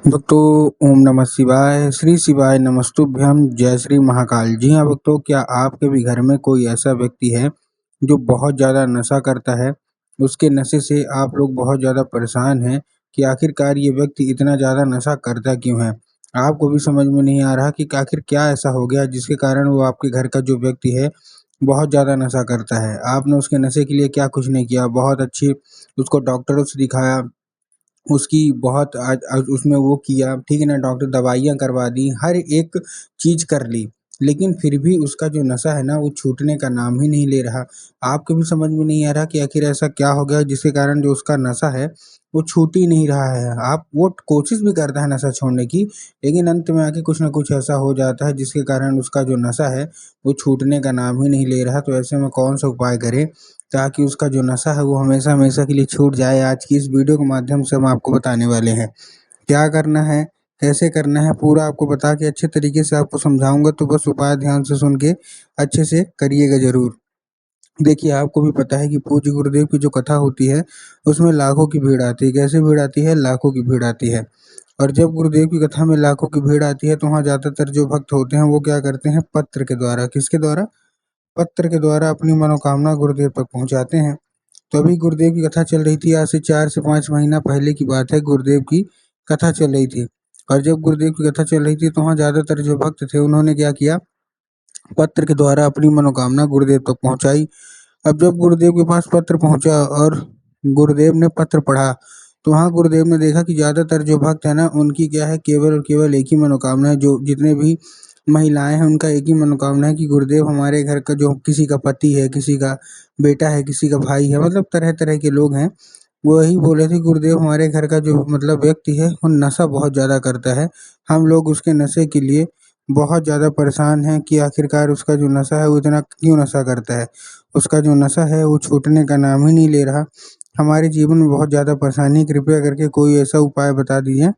भक्तों, ओम नमः शिवाय, श्री शिवाय नमस्तुभ्यं, जय श्री महाकाल। जी हाँ भक्तों, क्या आपके भी घर में कोई ऐसा व्यक्ति है जो बहुत ज़्यादा नशा करता है? उसके नशे से आप लोग बहुत ज़्यादा परेशान हैं कि आखिरकार ये व्यक्ति इतना ज़्यादा नशा करता क्यों है? आपको भी समझ में नहीं आ रहा कि आखिर क्या ऐसा हो गया जिसके कारण वो आपके घर का जो व्यक्ति है बहुत ज़्यादा नशा करता है। आपने उसके नशे के लिए क्या कुछ नहीं किया, बहुत अच्छी उसको डॉक्टरों से दिखाया, उसकी बहुत आज आज उसमें वो किया, ठीक है ना, डॉक्टर दवाइयाँ करवा दी, हर एक चीज़ कर ली, लेकिन फिर भी उसका जो नशा है ना वो छूटने का नाम ही नहीं ले रहा। आपको भी समझ में नहीं आ रहा कि आखिर ऐसा क्या हो गया जिसके कारण जो उसका नशा है वो छूट ही नहीं रहा है। आप वो कोशिश भी करता है नशा छोड़ने की, लेकिन अंत में आके कुछ न कुछ ऐसा हो जाता है जिसके कारण उसका जो नशा है वो छूटने का नाम ही नहीं ले रहा। तो ऐसे में कौन सा उपाय करें ताकि उसका जो नशा है वो हमेशा हमेशा के लिए छूट जाए। आज की इस वीडियो के माध्यम से हम आपको बताने वाले हैं क्या करना है, कैसे करना है, पूरा आपको बता के अच्छे तरीके से आपको समझाऊंगा। तो बस उपाय ध्यान से सुन के अच्छे से करिएगा जरूर। देखिए, आपको भी पता है कि पूज्य गुरुदेव की जो कथा होती है उसमें लाखों की भीड़ आती है। कैसे भीड़ आती है? लाखों की भीड़ आती है। और जब गुरुदेव की कथा में लाखों की भीड़ आती है तो वहाँ ज़्यादातर जो भक्त होते हैं वो क्या करते हैं? पत्र के द्वारा, किसके द्वारा? पत्र के द्वारा अपनी मनोकामना गुरुदेव तक पहुँचाते हैं। तो अभी गुरुदेव की कथा चल रही थी, आज से 4 से 5 महीना पहले की बात है। गुरुदेव की कथा चल रही थी और जब गुरुदेव की कथा चल रही थी तो वहाँ ज़्यादातर जो भक्त थे उन्होंने क्या किया? पत्र के द्वारा अपनी मनोकामना गुरुदेव तक पहुँचाई। अब जब गुरुदेव के पास पत्र पहुँचा और गुरुदेव ने पत्र पढ़ा तो वहाँ गुरुदेव ने देखा कि ज़्यादातर जो भक्त है ना उनकी क्या है, केवल और केवल एक ही मनोकामना है। जो जितने भी महिलाएं हैं उनका एक ही मनोकामना है कि गुरुदेव हमारे घर का जो किसी का पति है, किसी का बेटा है, किसी का भाई है, मतलब तरह तरह के लोग हैं, वो यही बोले थे गुरुदेव हमारे घर का जो मतलब व्यक्ति है वो नशा बहुत ज़्यादा करता है। हम लोग उसके नशे के लिए बहुत ज़्यादा परेशान हैं कि आखिरकार उसका जो नशा है वो इतना क्यों नशा करता है। उसका जो नशा है वो छूटने का नाम ही नहीं ले रहा। हमारे जीवन में बहुत ज़्यादा परेशानी, कृपया करके कोई ऐसा उपाय बता दीजिए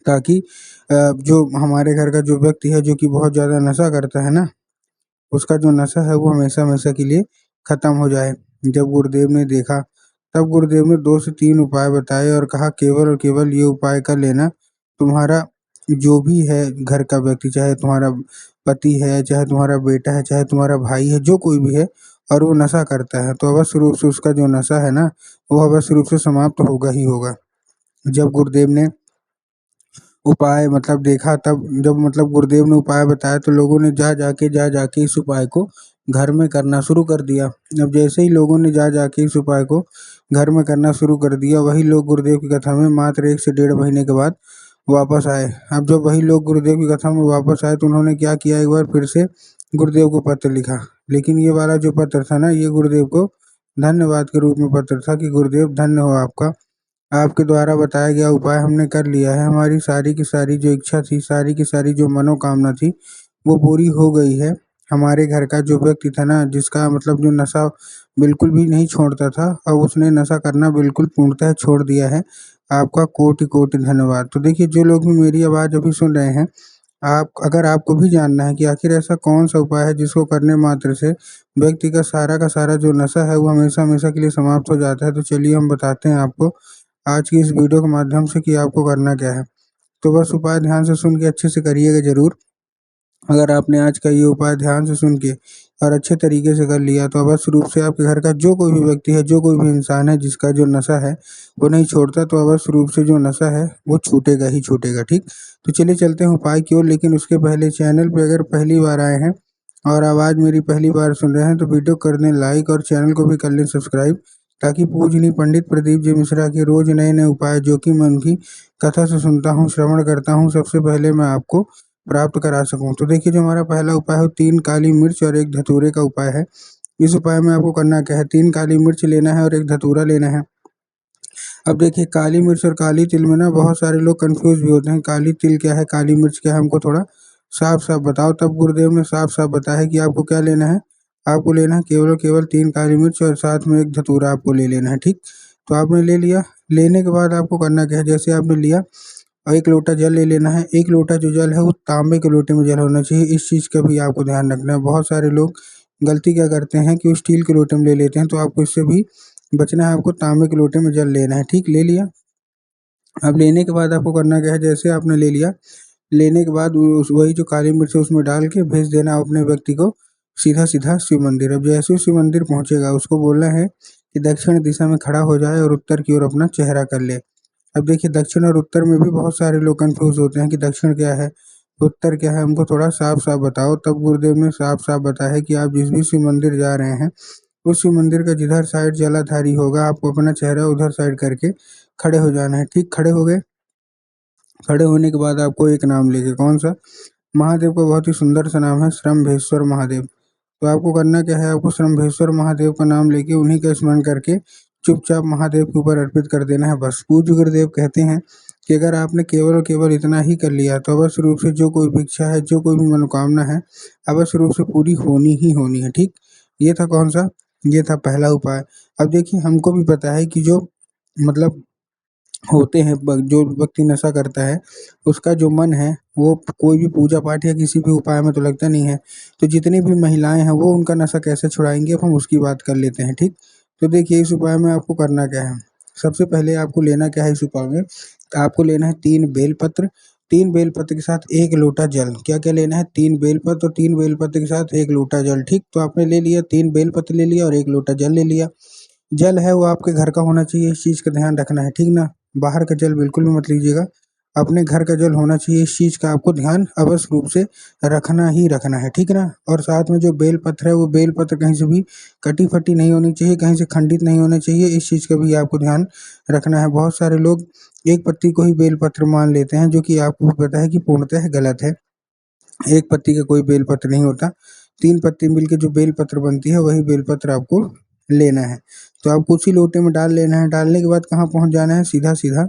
ताकि जो हमारे घर का जो व्यक्ति है जो कि बहुत ज़्यादा नशा करता है ना, उसका जो नशा है वो हमेशा हमेशा के लिए ख़त्म हो जाए। जब गुरुदेव ने देखा तब गुरुदेव ने 2 से 3 उपाय बताए और कहा केवल और केवल ये उपाय कर लेना, तुम्हारा जो भी है घर का व्यक्ति, चाहे तुम्हारा पति है, चाहे तुम्हारा बेटा है, चाहे तुम्हारा भाई है, जो कोई भी है और वो नशा करता है तो अवश्य रूप से उसका जो नशा है ना वो अवश्य रूप से समाप्त होगा ही होगा। जब गुरुदेव ने उपाय मतलब देखा, तब जब मतलब गुरुदेव ने उपाय बताया तो लोगों ने जा जाके इस उपाय को घर में करना शुरू कर दिया। अब जैसे ही लोगों ने जा जाके इस उपाय को घर में करना शुरू कर दिया, वही लोग गुरुदेव की कथा में मात्र 1 से डेढ़ महीने के बाद वापस आए। अब जब वही लोग गुरुदेव की कथा में वापस आए तो उन्होंने क्या किया, एक बार फिर से गुरुदेव को पत्र लिखा। लेकिन ये वाला जो पत्र था ना ये गुरुदेव को धन्यवाद के रूप में पत्र था कि गुरुदेव धन्य हो आपका, आपके द्वारा बताया गया उपाय हमने कर लिया है। हमारी सारी की सारी जो इच्छा थी, सारी की सारी जो मनोकामना थी, वो पूरी हो गई है। हमारे घर का जो व्यक्ति था ना, जिसका मतलब जो नशा बिल्कुल भी नहीं छोड़ता था, अब उसने नशा करना बिल्कुल पूर्णतः छोड़ दिया है। आपका कोटि-कोटि धन्यवाद। तो देखिए, जो लोग भी मेरी आवाज़ अभी सुन रहे हैं, आप अगर आपको भी जानना है कि आखिर ऐसा कौन-सा उपाय है जिसको करने मात्र से व्यक्ति का सारा जो नशा है वो हमेशा-हमेशा के लिए समाप्त हो जाता है, तो चलिए हम बताते हैं आपको आज की इस वीडियो के माध्यम से कि आपको करना क्या है। तो बस उपाय ध्यान से सुन के अच्छे से करिएगा ज़रूर। अगर आपने आज का ये उपाय ध्यान से सुन के और अच्छे तरीके से कर लिया तो अवश्य रूप से आपके घर का जो कोई भी व्यक्ति है, जो कोई भी इंसान है जिसका जो नशा है वो नहीं छोड़ता, तो अवश्य रूप से जो नशा है वो छूटेगा ही छूटेगा, ठीक? तो चलिए चलते हैं उपाय की ओर, लेकिन उसके पहले चैनल पे अगर पहली बार आए हैं और आवाज़ मेरी पहली बार सुन रहे हैं तो वीडियो कर दें लाइक और चैनल को भी कर लें सब्सक्राइब, ताकि पूजनीय पंडित प्रदीप जी मिश्रा के रोज़ नए-नए उपाय जो कि मैं उनकी कथा से सुनता हूँ, श्रवण करता हूँ, सबसे पहले मैं आपको प्राप्त करा सकूँ। तो देखिए, जो हमारा पहला उपाय है 3 काली मिर्च और 1 धतूरे का उपाय है। इस उपाय में आपको करना क्या है, 3 काली मिर्च लेना है और 1 धतूरा लेना है। अब देखिए, काली मिर्च और काली तिल में ना बहुत सारे लोग कन्फ्यूज़ भी होते हैं, काली तिल क्या है, काली मिर्च क्या है, हमको थोड़ा साफ-साफ बताओ। तब गुरुदेव ने साफ-साफ बताया है कि आपको क्या लेना है, आपको लेना है केवल और केवल 3 काली मिर्च और साथ में 1 धतूरा आपको ले लेना है, ठीक? तो आपने ले लिया, लेने के बाद आपको करना क्या है, जैसे आपने लिया और 1 लोटा जल ले लेना है। 1 लोटा जो जल है वो तांबे के लोटे में जल होना चाहिए, इस चीज़ का भी आपको ध्यान रखना है। बहुत सारे लोग गलती क्या करते हैं कि वो स्टील के लोटे में ले लेते हैं, तो आपको इससे भी बचना है, आपको तांबे के लोटे में जल लेना है, ठीक? ले लिया। अब लेने के बाद आपको करना क्या है, जैसे आपने ले लिया, लेने के बाद उस वही जो काली मिर्च है उसमें डाल के भेज देना अपने व्यक्ति को सीधा-सीधा शिव मंदिर। अब जैसे ही शिव मंदिर पहुँचेगा उसको बोलना है कि दक्षिण दिशा में खड़ा हो जाए और उत्तर की ओर अपना चेहरा कर ले। अब देखिए दक्षिण और उत्तर में भी बहुत सारे लोग कन्फ्यूज़ होते हैं कि दक्षिण क्या है, उत्तर क्या है, हमको थोड़ा साफ-साफ बताओ। तब गुरुदेव ने साफ-साफ बताया कि आप जिस भी शिव मंदिर जा रहे हैं, उस शिव मंदिर का जिधर साइड जलाधारी होगा आपको अपना चेहरा उधर साइड करके खड़े हो जाना है। ठीक खड़े हो गए? खड़े होने के बाद आपको एक नाम लेके, कौन-सा? महादेव का बहुत ही सुंदर सा नाम है श्रम्भेश्वर महादेव। तो आपको करना क्या है, आपको श्रम्भेश्वर महादेव का नाम लेके उन्हीं का स्मरण करके चुपचाप महादेव के ऊपर अर्पित कर देना है बस। पूज्य गुरुदेव कहते हैं कि अगर आपने केवल और केवल इतना ही कर लिया तो अवश्य रूप से जो कोई भी इच्छा है, जो कोई भी मनोकामना है, अवश्य रूप से पूरी होनी ही होनी है, ठीक? ये था कौन-सा? ये था पहला उपाय। अब देखिए हमको भी पता है कि जो मतलब होते हैं जो व्यक्ति नशा करता है, उसका जो मन है वो कोई भी पूजा पाठ या किसी भी उपाय में तो लगता नहीं है। तो जितनी भी महिलाएँ हैं वो उनका नशा कैसे छुड़ाएँगी, अब हम उसकी बात कर लेते हैं, ठीक? तो देखिए इस उपाय में आपको करना क्या है, सबसे पहले आपको लेना क्या है इस उपाय में, आपको लेना है 3 बेलपत्र, 3 बेलपत्र के साथ 1 लोटा जल। क्या-क्या लेना है? 3 बेलपत्र और 3 बेलपत्र के साथ 1 लोटा जल, ठीक? तो आपने ले लिया, 3 बेलपत्र ले लिया और 1 लोटा जल ले लिया। जल है वो आपके घर का होना चाहिए, इस चीज़ का ध्यान रखना है, ठीक ना? बाहर का जल बिल्कुल भी मत लीजिएगा, अपने घर का जल होना चाहिए, इस चीज़ का आपको ध्यान अवश्य रूप से रखना ही रखना है, ठीक ना? और साथ में जो बेल पत्र है, वो बेल पत्र कहीं से भी कटी-फटी नहीं होनी चाहिए, कहीं से खंडित नहीं होना चाहिए, इस चीज़ का भी आपको ध्यान रखना है। बहुत सारे लोग एक पत्ती को ही बेल पत्र मान लेते हैं, जो कि आपको भी पता है कि पूर्णतः गलत है। एक पत्ती का कोई बेल पत्र नहीं होता, 3 पत्ती मिलके जो बेल पत्र बनती है वही बेल पत्र आपको लेना है। तो आपको उसी लोटे में डाल लेना है, डालने के बाद कहाँ पहुँच जाना है, सीधा-सीधा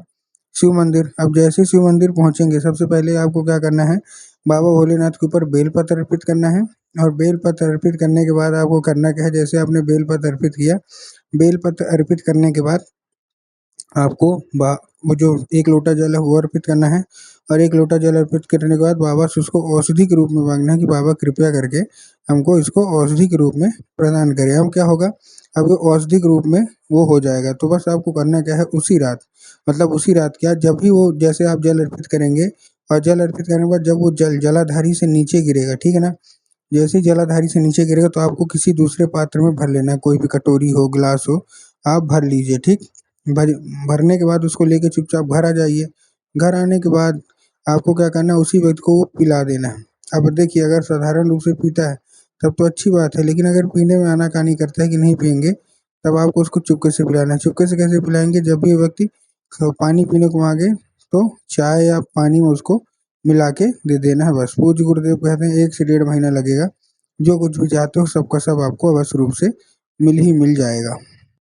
शिव मंदिर। अब जैसे शिव मंदिर पहुँचेंगे सबसे पहले आपको क्या करना है, बाबा भोलेनाथ के ऊपर बेल पत्र अर्पित करना है और बेल पत्र अर्पित करने के बाद आपको करना क्या है, जैसे आपने बेल पत्र अर्पित किया, बेल पत्र अर्पित करने के बाद आपको बा वो जो 1 लोटा जल है वो अर्पित करना है और 1 लोटा जल अर्पित करने के बाद बाबा से उसको औषधि के रूप में माँगना है कि बाबा कृपया करके हमको इसको औषधि के रूप में प्रदान करें। अब क्या होगा, अब वो औषधि के रूप में वो हो जाएगा। तो बस आपको करना क्या है, उसी रात, मतलब उसी रात क्या, जब भी वो जैसे आप जल अर्पित करेंगे और जल अर्पित करने के बाद जब वो जल जलाधारी से नीचे गिरेगा, ठीक है ना? जैसे ही जलाधारी से नीचे गिरेगा तो आपको किसी दूसरे पात्र में भर लेना है, कोई भी कटोरी हो, ग्लास हो, आप भर लीजिए, ठीक? भर भरने के बाद उसको लेके चुपचाप घर आ जाइए। घर आने के बाद आपको क्या करना है, उसी व्यक्ति को वो पिला देना है। अब देखिए अगर साधारण रूप से पीता है तब तो अच्छी बात है, लेकिन अगर पीने में आनाकानी करता है कि नहीं पिएँगे, तब आपको उसको चुपके से पिलाना है। चुपके से कैसे पिलाएँगे, जब भी वो व्यक्ति पानी पीने को माँगे तो चाय या पानी में उसको मिला के दे देना है बस। पूज्य गुरुदेव कहते हैं 1 से 1.5 महीना लगेगा, जो कुछ भी चाहते हो सब का सब आपको अवश्य रूप से मिल ही मिल जाएगा।